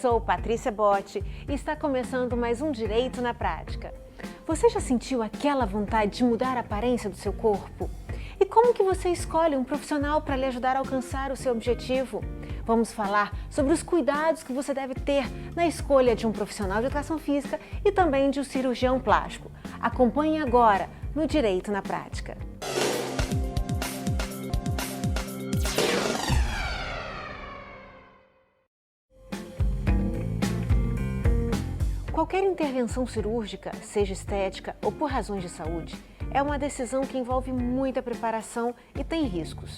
sou Patrícia Botti e está começando mais um Direito na Prática. Você já sentiu aquela vontade de mudar a aparência do seu corpo? E como que você escolhe um profissional para lhe ajudar a alcançar o seu objetivo? Vamos falar sobre os cuidados que você deve ter na escolha de um profissional de educação física e também de um cirurgião plástico. Acompanhe agora no Direito na Prática. Qualquer intervenção cirúrgica, seja estética ou por razões de saúde, é uma decisão que envolve muita preparação e tem riscos.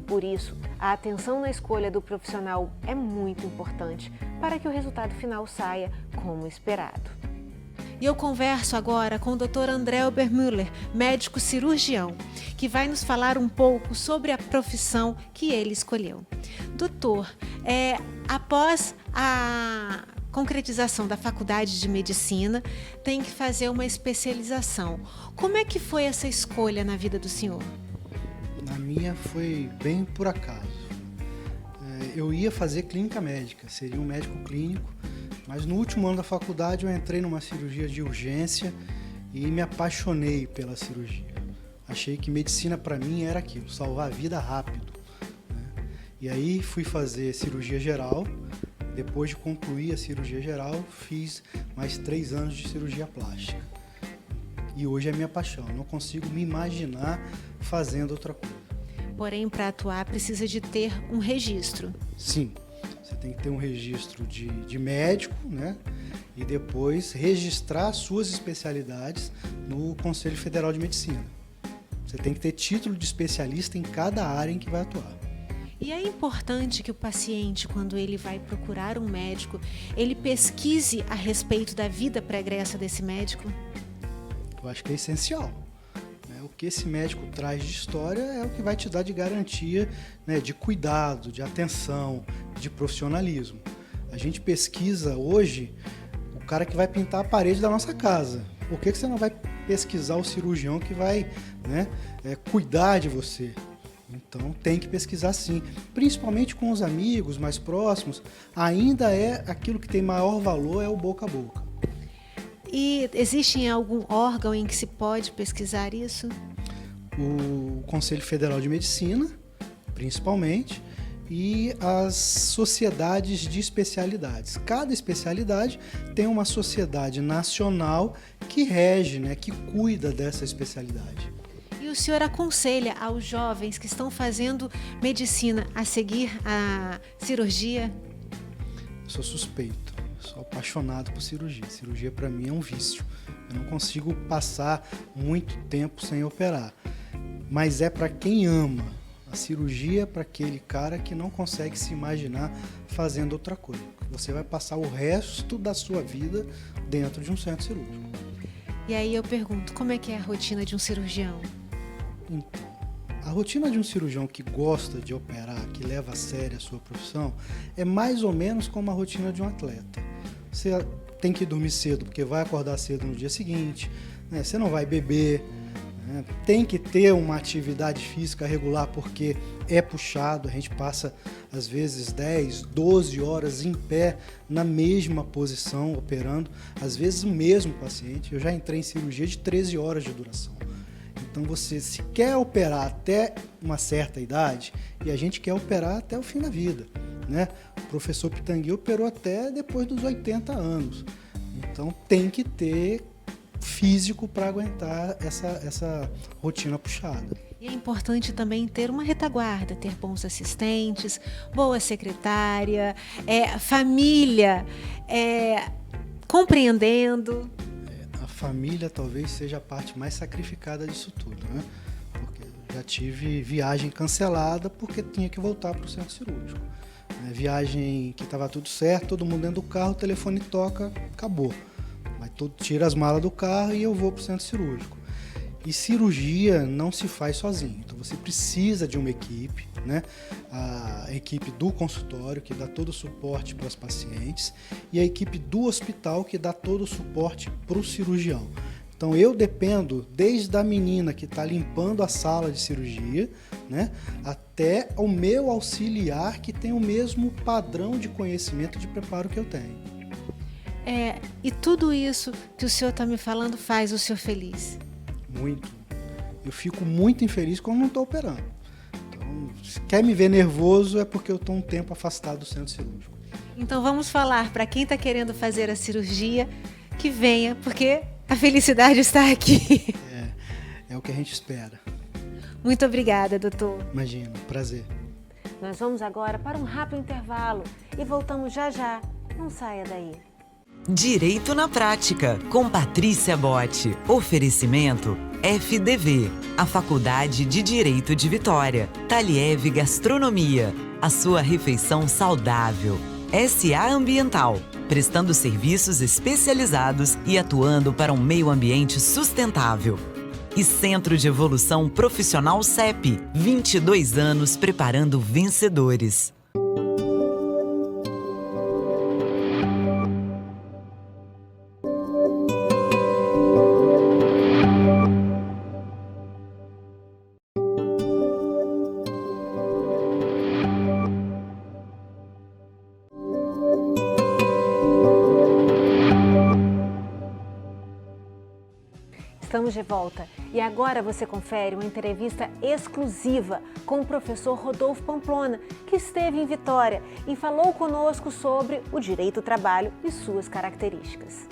Por isso, a atenção na escolha do profissional é muito importante para que o resultado final saia como esperado. E eu converso agora com o Dr. André Obermüller, médico cirurgião, que vai nos falar um pouco sobre a profissão que ele escolheu. Doutor, após a concretização da faculdade de medicina, tem que fazer uma especialização. Como é que foi essa escolha na vida do senhor? Na minha foi bem por acaso. Eu ia fazer clínica médica, seria um médico clínico, mas no último ano da faculdade eu entrei numa cirurgia de urgência e me apaixonei pela cirurgia. Achei que medicina para mim era aquilo, salvar a vida rápido, né? E aí fui fazer cirurgia geral. Depois de concluir a cirurgia geral, fiz mais 3 anos de cirurgia plástica. E hoje é minha paixão, não consigo me imaginar fazendo outra coisa. Porém, para atuar, precisa de ter um registro. Sim, você tem que ter um registro de médico, né? E depois registrar suas especialidades no Conselho Federal de Medicina. Você tem que ter título de especialista em cada área em que vai atuar. E é importante que o paciente, quando ele vai procurar um médico, ele pesquise a respeito da vida pregressa desse médico? Eu acho que é essencial. O que esse médico traz de história é o que vai te dar de garantia, né, de cuidado, de atenção, de profissionalismo. A gente pesquisa hoje o cara que vai pintar a parede da nossa casa. Por que você não vai pesquisar o cirurgião que vai, né, cuidar de você? Então tem que pesquisar sim, principalmente com os amigos mais próximos, ainda é aquilo que tem maior valor, é o boca a boca. E existe algum órgão em que se pode pesquisar isso? O Conselho Federal de Medicina, principalmente, e as sociedades de especialidades. Cada especialidade tem uma sociedade nacional que rege, né, que cuida dessa especialidade. E o senhor aconselha aos jovens que estão fazendo medicina a seguir a cirurgia? Eu sou suspeito, sou apaixonado por cirurgia. Cirurgia para mim é um vício. Eu não consigo passar muito tempo sem operar. Mas é para quem ama. A cirurgia é para aquele cara que não consegue se imaginar fazendo outra coisa. Você vai passar o resto da sua vida dentro de um centro cirúrgico. E aí eu pergunto, como é que é a rotina de um cirurgião? Então, a rotina de um cirurgião que gosta de operar, que leva a sério a sua profissão, é mais ou menos como a rotina de um atleta. Você tem que dormir cedo porque vai acordar cedo no dia seguinte, né? Você não vai beber, né? Tem que ter uma atividade física regular porque é puxado, a gente passa às vezes 10, 12 horas em pé na mesma posição operando, às vezes o mesmo paciente. Eu já entrei em cirurgia de 13 horas de duração. Então você se quer operar até uma certa idade, e a gente quer operar até o fim da vida, né? O professor Pitangui operou até depois dos 80 anos. Então tem que ter físico para aguentar essa rotina puxada. E é importante também ter uma retaguarda, ter bons assistentes, boa secretária, família compreendendo. A família talvez seja a parte mais sacrificada disso tudo, né? Porque já tive viagem cancelada porque tinha que voltar para o centro cirúrgico. Viagem que estava tudo certo, todo mundo dentro do carro, o telefone toca, acabou. Mas tira as malas do carro e eu vou para o centro cirúrgico. E cirurgia não se faz sozinho, então você precisa de uma equipe, né? A equipe do consultório, que dá todo o suporte para os pacientes, e a equipe do hospital, que dá todo o suporte para o cirurgião. Então eu dependo desde a menina que está limpando a sala de cirurgia, né, até o meu auxiliar que tem o mesmo padrão de conhecimento e de preparo que eu tenho. E tudo isso que o senhor está me falando faz o senhor feliz? Muito. Eu fico muito infeliz quando não estou operando. Então, se quer me ver nervoso é porque eu estou um tempo afastado do centro cirúrgico. Então vamos falar para quem está querendo fazer a cirurgia que venha, porque a felicidade está aqui. É o que a gente espera. Muito obrigada, doutor. Imagina, prazer. Nós vamos agora para um rápido intervalo e voltamos já já. Não saia daí. Direito na Prática, com Patrícia Botti. Oferecimento FDV, a Faculdade de Direito de Vitória. Taliev Gastronomia, a sua refeição saudável. SA Ambiental, prestando serviços especializados e atuando para um meio ambiente sustentável. E Centro de Evolução Profissional CEP, 22 anos preparando vencedores. Estamos de volta e agora você confere uma entrevista exclusiva com o professor Rodolfo Pamplona, que esteve em Vitória e falou conosco sobre o direito do trabalho e suas características.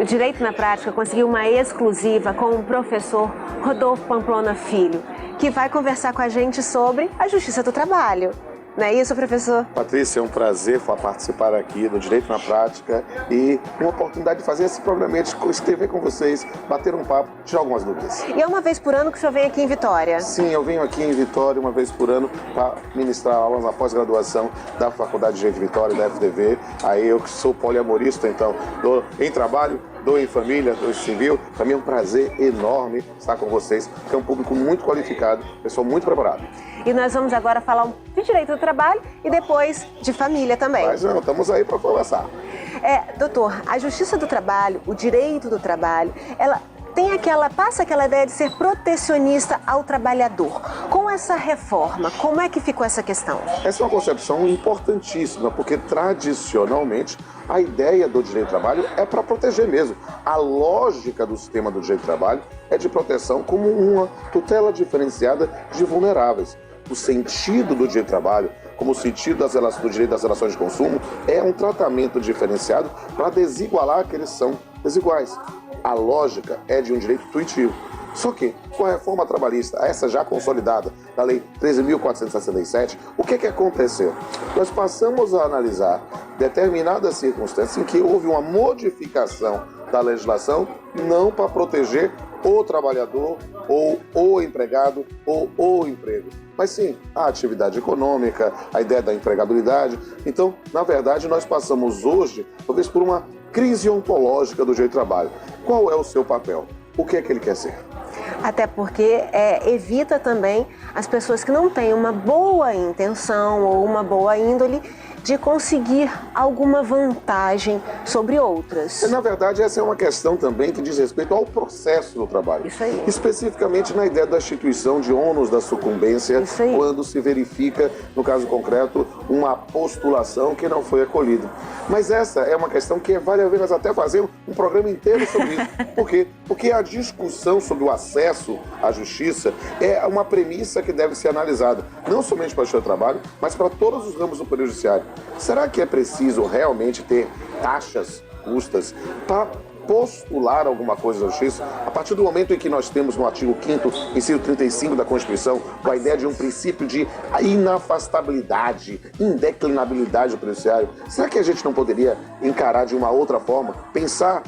O Direito na Prática conseguiu uma exclusiva com o professor Rodolfo Pamplona Filho, que vai conversar com a gente sobre a Justiça do Trabalho. Não é isso, professor? Patrícia, é um prazer participar aqui do Direito na Prática e uma oportunidade de fazer esse programa, escrever com vocês, bater um papo, tirar algumas dúvidas. E é uma vez por ano que o senhor vem aqui em Vitória? Sim, eu venho aqui em Vitória uma vez por ano para ministrar aulas na pós-graduação da Faculdade de Direito de Vitória, da FDV. Aí eu que sou poliamorista, então dou em trabalho, dou em família, dou em civil. Para mim é um prazer enorme estar com vocês, porque é um público muito qualificado, pessoal muito preparado. E nós vamos agora falar de direito do trabalho e depois de família também. Mas não, estamos aí para conversar. Doutor, a Justiça do Trabalho, o direito do trabalho, ela passa aquela ideia de ser protecionista ao trabalhador. Com essa reforma, como é que ficou essa questão? Essa é uma concepção importantíssima, porque tradicionalmente a ideia do direito do trabalho é para proteger mesmo. A lógica do sistema do direito do trabalho é de proteção como uma tutela diferenciada de vulneráveis. O sentido do direito do trabalho, como o sentido do direito das relações de consumo, é um tratamento diferenciado para desigualar aqueles que são desiguais. A lógica é de um direito intuitivo. Só que, com a reforma trabalhista, essa já consolidada, da Lei 13.467, o que aconteceu? Nós passamos a analisar determinadas circunstâncias em que houve uma modificação da legislação, não para proteger o trabalhador, ou o empregado, ou o emprego, mas sim a atividade econômica, a ideia da empregabilidade. Então, na verdade, nós passamos hoje, talvez por uma crise ontológica do direito do trabalho. Qual é o seu papel? O que é que ele quer ser? Até porque evita também as pessoas que não têm uma boa intenção ou uma boa índole de conseguir alguma vantagem sobre outras. Na verdade, essa é uma questão também que diz respeito ao processo do trabalho. Isso aí. Especificamente na ideia da instituição de ônus da sucumbência, quando se verifica, no caso concreto, uma postulação que não foi acolhida. Mas essa é uma questão que vale a pena até fazer um programa inteiro sobre isso. Por quê? Porque a discussão sobre o acesso à justiça é uma premissa que deve ser analisada, não somente para o seu trabalho, mas para todos os ramos do Poder Judiciário. Será que é preciso realmente ter taxas justas para postular alguma coisa na justiça? A partir do momento em que nós temos no artigo 5º, inciso 35 da Constituição, com a ideia de um princípio de inafastabilidade, indeclinabilidade do Poder Judiciário, será que a gente não poderia encarar de uma outra forma, pensar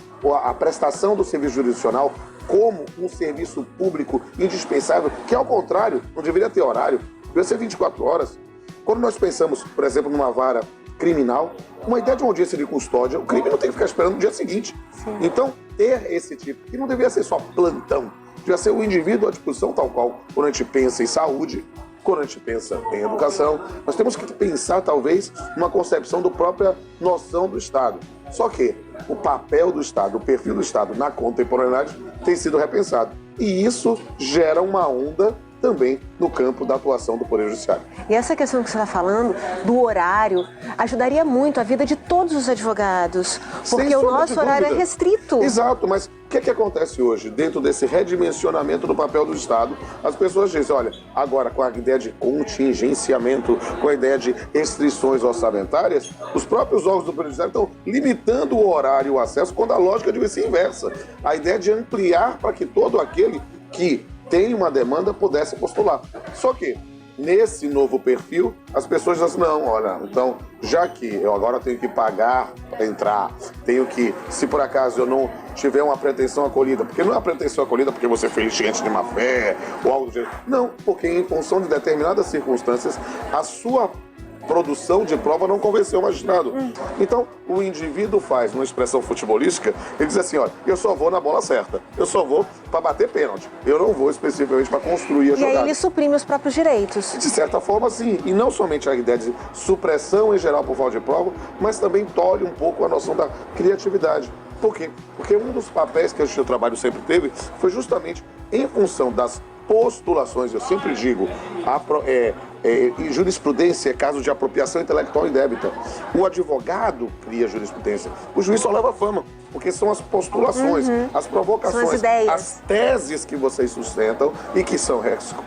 a prestação do serviço jurisdicional como um serviço público indispensável, que ao contrário, não deveria ter horário, deveria ser 24 horas. Quando nós pensamos, por exemplo, numa vara criminal, uma ideia de uma audiência de custódia, o crime não tem que ficar esperando no dia seguinte. Sim. Então, ter esse tipo, que não deveria ser só plantão, devia ser o indivíduo à disposição tal qual, quando a gente pensa em saúde, quando a gente pensa em educação, nós temos que pensar, talvez, numa concepção da própria noção do Estado. Só que o papel do Estado, o perfil do Estado na contemporaneidade tem sido repensado. E isso gera uma onda também no campo da atuação do Poder Judiciário. E essa questão que você está falando, do horário, ajudaria muito a vida de todos os advogados, porque o nosso horário é restrito. Exato, mas o que acontece hoje? Dentro desse redimensionamento do papel do Estado, as pessoas dizem, olha, agora com a ideia de contingenciamento, com a ideia de restrições orçamentárias, os próprios órgãos do Poder Judiciário estão limitando o horário e o acesso, quando a lógica deve ser inversa. A ideia de ampliar para que todo aquele que tem uma demanda pudesse postular. Só que, nesse novo perfil, as pessoas dizem assim, não, olha, então, já que eu agora tenho que pagar para entrar, tenho que, se por acaso eu não tiver uma pretensão acolhida, porque não é uma pretensão acolhida porque você fez diante de má fé, ou algo do gênero. Não, porque em função de determinadas circunstâncias, a sua produção de prova não convenceu o magistrado. Então, o indivíduo faz uma expressão futebolística, ele diz assim, olha, eu só vou na bola certa, eu só vou para bater pênalti, eu não vou especificamente para construir a jogada. E aí ele suprime os próprios direitos. De certa forma, sim, e não somente a ideia de supressão em geral por falta de prova, mas também tolhe um pouco a noção da criatividade. Por quê? Porque um dos papéis que a Justiça do Trabalho sempre teve foi justamente em função das postulações, eu sempre digo, em jurisprudência é caso de apropriação intelectual indébita. O advogado cria jurisprudência, o juiz só leva fama, porque são as postulações, as provocações, são as ideias, as teses que vocês sustentam e que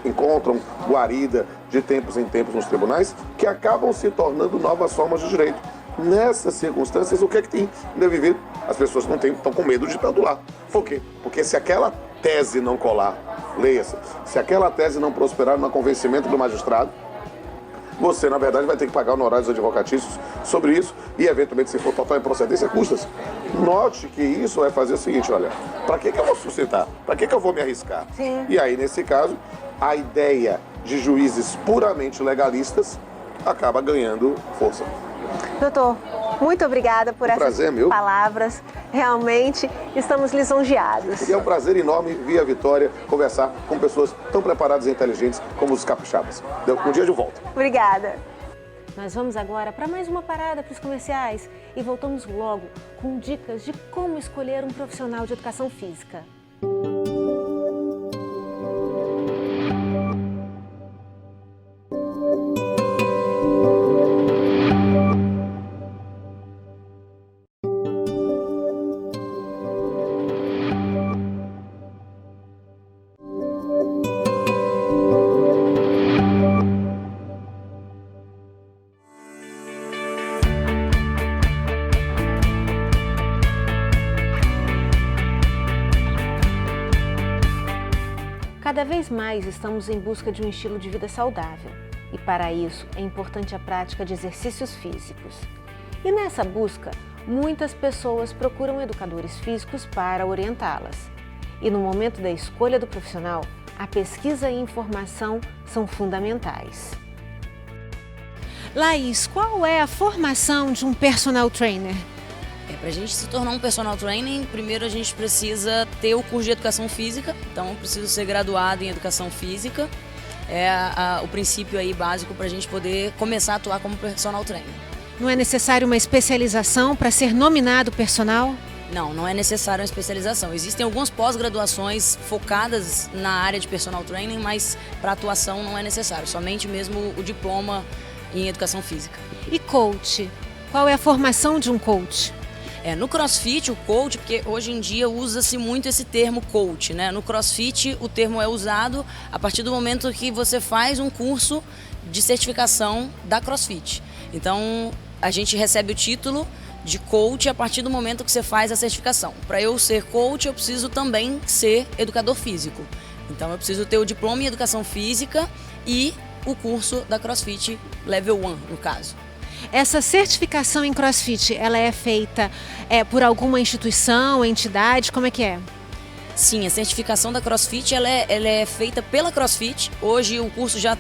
encontram guarida de tempos em tempos nos tribunais, que acabam se tornando novas formas de direito. Nessas circunstâncias, o que é que tem de viver? As pessoas não estão com medo de pedular. Por quê? Porque se aquela tese não colar, leia-se, se aquela tese não prosperar no convencimento do magistrado, você, na verdade, vai ter que pagar honorários advocatícios sobre isso e, eventualmente, se for total improcedência, custas. Note que isso vai fazer o seguinte, olha, para que eu vou suscitar? Para que eu vou me arriscar? Sim. E aí, nesse caso, a ideia de juízes puramente legalistas acaba ganhando força. Doutor, muito obrigada por essas palavras. Realmente estamos lisonjeados. E é um prazer enorme vir a Vitória conversar com pessoas tão preparadas e inteligentes como os capixabas. Um dia de volta. Obrigada. Nós vamos agora para mais uma parada para os comerciais e voltamos logo com dicas de como escolher um profissional de educação física. Cada vez mais estamos em busca de um estilo de vida saudável e, para isso, é importante a prática de exercícios físicos. E nessa busca, muitas pessoas procuram educadores físicos para orientá-las. E no momento da escolha do profissional, a pesquisa e informação são fundamentais. Laís, qual é a formação de um personal trainer? Para a gente se tornar um personal trainer, primeiro a gente precisa ter o curso de educação física, então eu preciso ser graduado em educação física, é o princípio aí básico para a gente poder começar a atuar como personal trainer. Não é necessário uma especialização para ser nominado personal? Não, não é necessário uma especialização. Existem algumas pós-graduações focadas na área de personal training, mas para atuação não é necessário, somente mesmo o diploma em educação física. E coach? Qual é a formação de um coach? No CrossFit, o coach, porque hoje em dia usa-se muito esse termo coach, né? No CrossFit, o termo é usado a partir do momento que você faz um curso de certificação da CrossFit. Então, a gente recebe o título de coach a partir do momento que você faz a certificação. Para eu ser coach, eu preciso também ser educador físico. Então, eu preciso ter o diploma em educação física e o curso da CrossFit Level 1, no caso. Essa certificação em CrossFit, ela é feita por alguma instituição, entidade, como é que é? Sim, a certificação da CrossFit ela é feita pela CrossFit. Hoje o curso já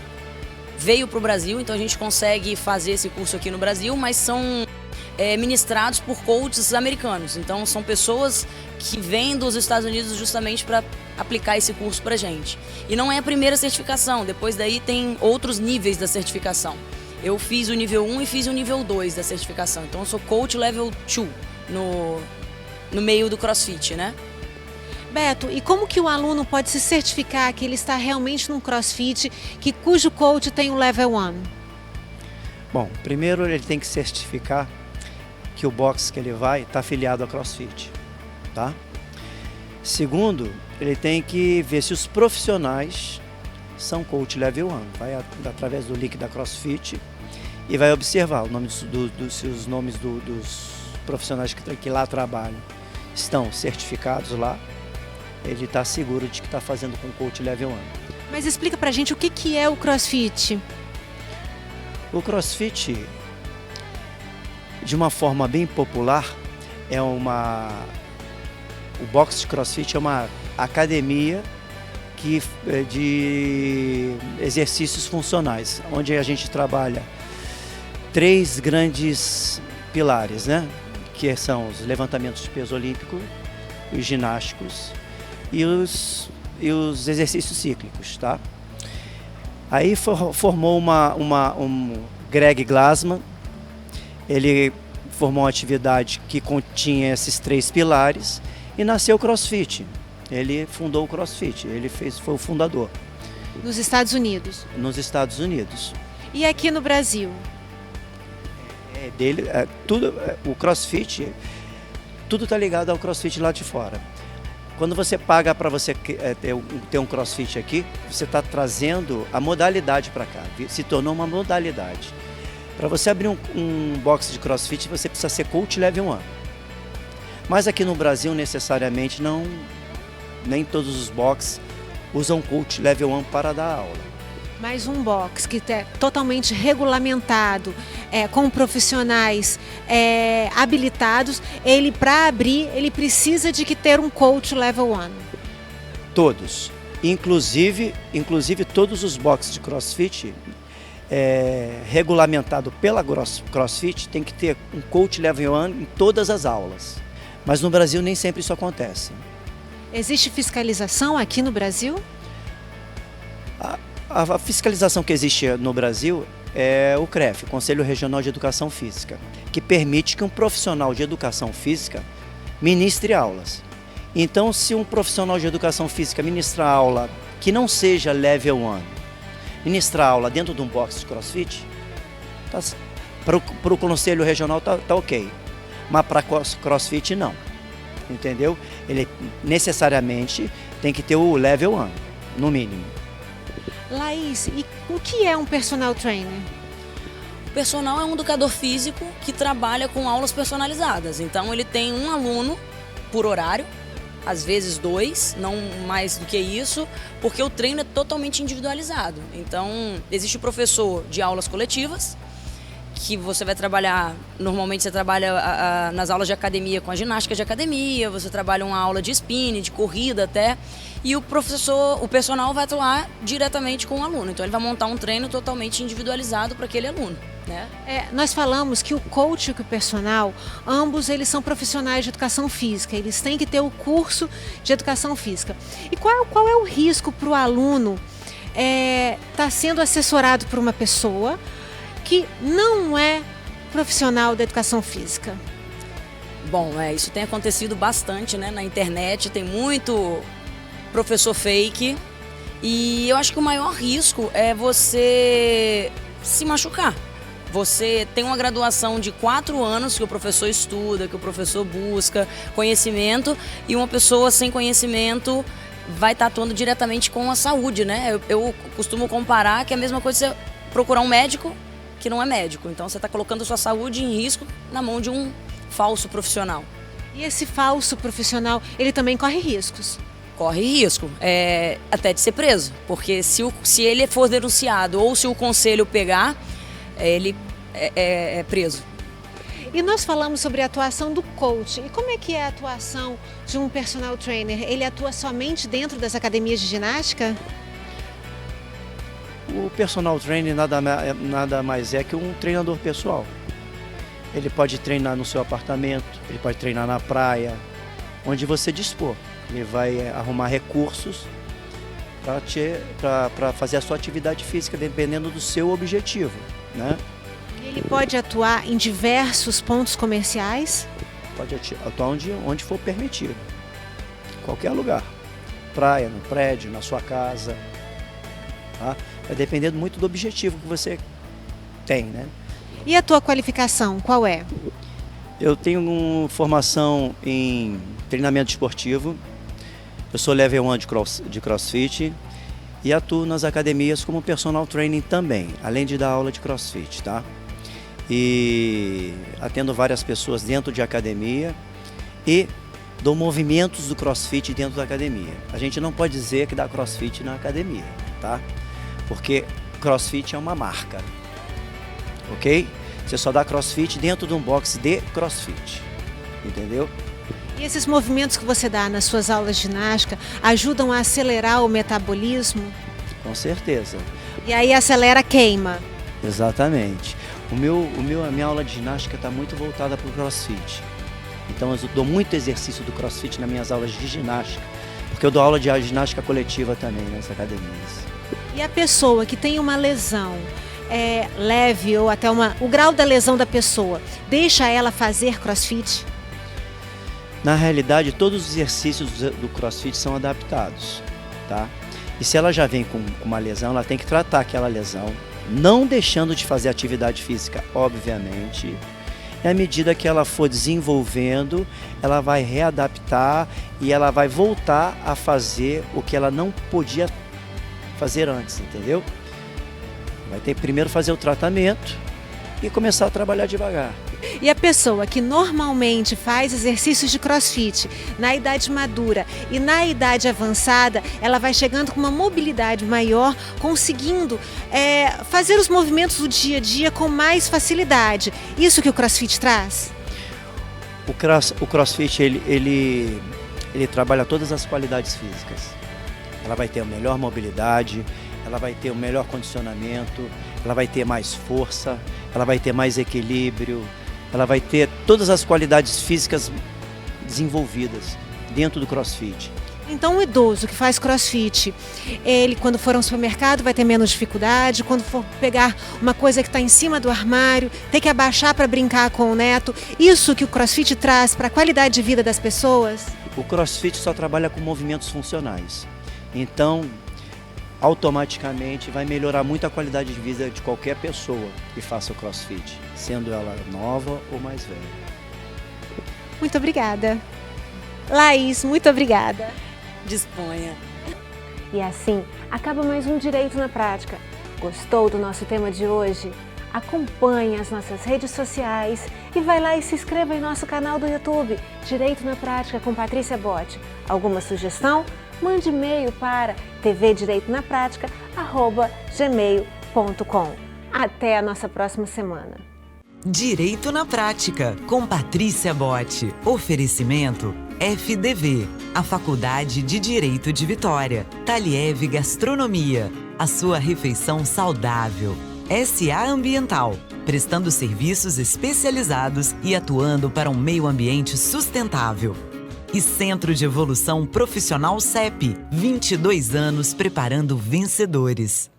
veio para o Brasil, então a gente consegue fazer esse curso aqui no Brasil, mas são ministrados por coaches americanos. Então são pessoas que vêm dos Estados Unidos justamente para aplicar esse curso pra gente. E não é a primeira certificação, depois daí tem outros níveis da certificação. Eu fiz o nível 1 e fiz o nível 2 da certificação. Então eu sou coach level 2 no meio do CrossFit, né? Beto, e como que o aluno pode se certificar que ele está realmente num CrossFit, cujo coach tem o level 1? Bom, primeiro ele tem que certificar que o box que ele vai está afiliado a CrossFit, tá? Segundo, ele tem que ver se os profissionais são coach level 1. Vai através do link da CrossFit e vai observar o nome se os nomes dos profissionais que lá trabalham estão certificados lá. Ele está seguro de que está fazendo com coach level 1. Mas explica pra gente o que é o CrossFit. O CrossFit, de uma forma bem popular, o box de CrossFit é uma academia de exercícios funcionais, onde a gente trabalha 3 grandes pilares, né? Que são os levantamentos de peso olímpico, os ginásticos e os exercícios cíclicos, tá? Aí formou um Greg Glassman, ele formou uma atividade que continha esses 3 pilares e nasceu o CrossFit. Ele fundou o CrossFit, foi o fundador. Nos Estados Unidos? Nos Estados Unidos. E aqui no Brasil? O CrossFit, tudo está ligado ao CrossFit lá de fora. Quando você paga para você ter um CrossFit aqui, você está trazendo a modalidade para cá, se tornou uma modalidade. Para você abrir um box de CrossFit, você precisa ser coach level 1. Mas aqui no Brasil, necessariamente, nem todos os boxes usam coach level 1 para dar aula. Mas um box que é totalmente regulamentado, com profissionais habilitados, para abrir, ele precisa de ter um coach level 1. Todos. Inclusive todos os boxes de CrossFit regulamentado pela CrossFit tem que ter um coach level 1 em todas as aulas. Mas no Brasil nem sempre isso acontece. Existe fiscalização aqui no Brasil? A fiscalização que existe no Brasil é o CREF, Conselho Regional de Educação Física, que permite que um profissional de educação física ministre aulas. Então, se um profissional de educação física ministrar aula que não seja level 1, ministrar aula dentro de um box de CrossFit, para o Conselho Regional tá ok, mas para CrossFit não, entendeu? Ele necessariamente tem que ter o level 1, no mínimo. Laís, e o que é um personal trainer? O personal é um educador físico que trabalha com aulas personalizadas. Então ele tem um aluno por horário, às vezes 2, não mais do que isso, porque o treino é totalmente individualizado. Então existe o professor de aulas coletivas, que você vai trabalhar, normalmente você trabalha nas aulas de academia com a ginástica de academia, você trabalha uma aula de spinning, de corrida até, e o personal vai atuar diretamente com o aluno. Então ele vai montar um treino totalmente individualizado para aquele aluno, né? Nós falamos que o coach e o personal, ambos eles são profissionais de educação física, eles têm que ter o curso de educação física. E qual é o risco para o aluno estar sendo assessorado por uma pessoa que não é profissional da educação física? Bom, isso tem acontecido bastante, né? Na internet tem muito professor fake e eu acho que o maior risco é você se machucar. Você tem uma graduação de 4 anos que o professor estuda, que o professor busca conhecimento, e uma pessoa sem conhecimento vai estar atuando diretamente com a saúde, né? Eu costumo comparar que é a mesma coisa você procurar um médico que não é médico. Então você está colocando a sua saúde em risco na mão de um falso profissional. E esse falso profissional, ele também corre riscos? Corre risco, até de ser preso. Porque se ele for denunciado ou se o conselho pegar, ele é preso. E nós falamos sobre a atuação do coach. E como é que é a atuação de um personal trainer? Ele atua somente dentro das academias de ginástica? O personal trainer nada mais é que um treinador pessoal. Ele pode treinar no seu apartamento, ele pode treinar na praia, onde você dispor. Ele vai arrumar recursos para fazer a sua atividade física, dependendo do seu objetivo, né? Ele pode atuar em diversos pontos comerciais? Pode atuar onde for permitido, em qualquer lugar. Praia, no prédio, na sua casa. Tá? Vai depender muito do objetivo que você tem, né? E a tua qualificação, qual é? Eu tenho formação em treinamento esportivo. Eu sou level 1 de CrossFit e atuo nas academias como personal training também, além de dar aula de CrossFit, tá? E atendo várias pessoas dentro de academia e dou movimentos do CrossFit dentro da academia. A gente não pode dizer que dá CrossFit na academia, tá? Porque CrossFit é uma marca, ok? Você só dá CrossFit dentro de um box de CrossFit, entendeu? E esses movimentos que você dá nas suas aulas de ginástica ajudam a acelerar o metabolismo? Com certeza. E aí acelera a queima? Exatamente. A minha aula de ginástica está muito voltada para o CrossFit. Então eu dou muito exercício do CrossFit nas minhas aulas de ginástica, porque eu dou aula de ginástica coletiva também nas academias. E a pessoa que tem uma lesão leve ou até o grau da lesão da pessoa, deixa ela fazer CrossFit? Na realidade, todos os exercícios do CrossFit são adaptados, tá? E se ela já vem com uma lesão, ela tem que tratar aquela lesão, não deixando de fazer atividade física, obviamente. E à medida que ela for desenvolvendo, ela vai readaptar e ela vai voltar a fazer o que ela não podia fazer antes, entendeu? Vai ter que primeiro fazer o tratamento e começar a trabalhar devagar. E a pessoa que normalmente faz exercícios de CrossFit na idade madura e na idade avançada, ela vai chegando com uma mobilidade maior, conseguindo fazer os movimentos do dia a dia com mais facilidade. Isso que o CrossFit traz? O CrossFit ele trabalha todas as qualidades físicas. Ela vai ter a melhor mobilidade, ela vai ter o melhor condicionamento, ela vai ter mais força, ela vai ter mais equilíbrio, ela vai ter todas as qualidades físicas desenvolvidas dentro do CrossFit. Então o idoso que faz CrossFit, ele quando for ao supermercado vai ter menos dificuldade, quando for pegar uma coisa que está em cima do armário, ter que abaixar para brincar com o neto, isso que o CrossFit traz para a qualidade de vida das pessoas? O CrossFit só trabalha com movimentos funcionais, então automaticamente vai melhorar muito a qualidade de vida de qualquer pessoa que faça o CrossFit, sendo ela nova ou mais velha. Muito obrigada. Laís, muito obrigada. Disponha. E assim, acaba mais um Direito na Prática. Gostou do nosso tema de hoje? Acompanhe as nossas redes sociais e vai lá e se inscreva em nosso canal do YouTube, Direito na Prática com Patrícia Botti. Alguma sugestão? Mande e-mail para tvdireitonapratica@gmail.com. Até a nossa próxima semana. Direito na Prática, com Patrícia Botti. Oferecimento FDV, a Faculdade de Direito de Vitória. Taliev Gastronomia, a sua refeição saudável. SA Ambiental, prestando serviços especializados e atuando para um meio ambiente sustentável. E Centro de Evolução Profissional CEP, 22 anos preparando vencedores.